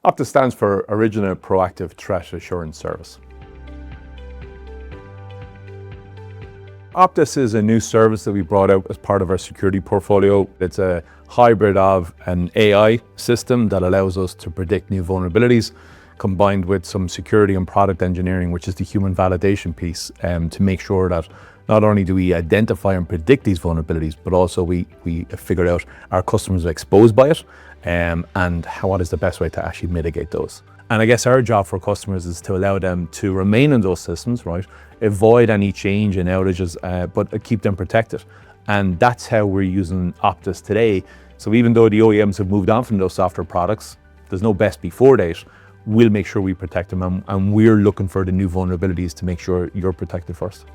OPTAS stands for Origina Proactive Threat Assurance Service. OPTAS is a new service that we brought out as part of our security portfolio. It's a hybrid of an AI system that allows us to predict new vulnerabilities, combined with some security and product engineering, which is the human validation piece, to make sure that not only do we identify and predict these vulnerabilities, but also we figure out our customers are exposed by it, and what is the best way to actually mitigate those. And I guess our job for customers is to allow them to remain in those systems, right? Avoid any change in outages, but keep them protected. And that's how we're using OPTAS today. So even though the OEMs have moved on from those software products, there's no best before date, we'll make sure we protect them, and we're looking for the new vulnerabilities to make sure you're protected first.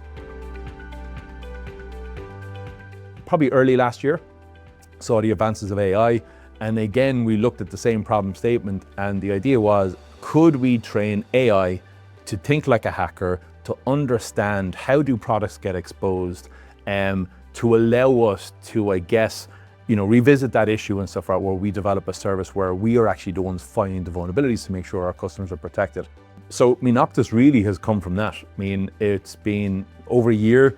Probably early last year, saw the advances of AI, and again, we looked at the same problem statement, and the idea was, could we train AI to think like a hacker, to understand how do products get exposed, to allow us to, I guess, revisit that issue and stuff, right, where we develop a service where we are actually the ones finding the vulnerabilities to make sure our customers are protected. So, OPTAS really has come from that. It's been over a year.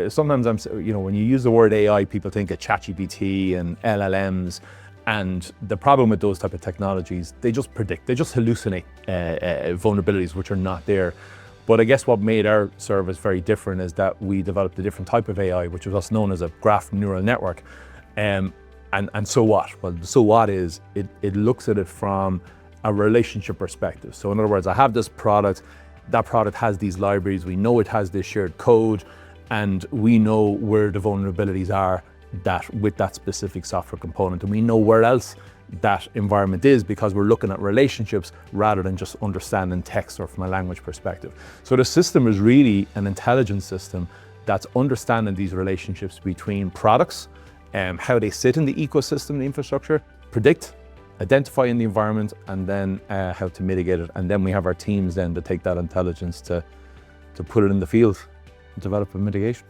Sometimes when you use the word AI, people think of ChatGPT and LLMs, and the problem with those type of technologies, they just predict, they just hallucinate vulnerabilities which are not there. But I guess what made our service very different is that we developed a different type of AI, which was what's known as a graph neural network. And so what? Well, the so what is, it looks at it from a relationship perspective. So in other words, I have this product, that product has these libraries, we know it has this shared code, and we know where the vulnerabilities are with that specific software component, and we know where else that environment is because we're looking at relationships rather than just understanding text or from a language perspective. So the system is really an intelligence system that's understanding these relationships between products, how they sit in the ecosystem, the infrastructure, predict, identify in the environment, and then how to mitigate it. And then we have our teams then to take that intelligence to put it in the field and develop a mitigation.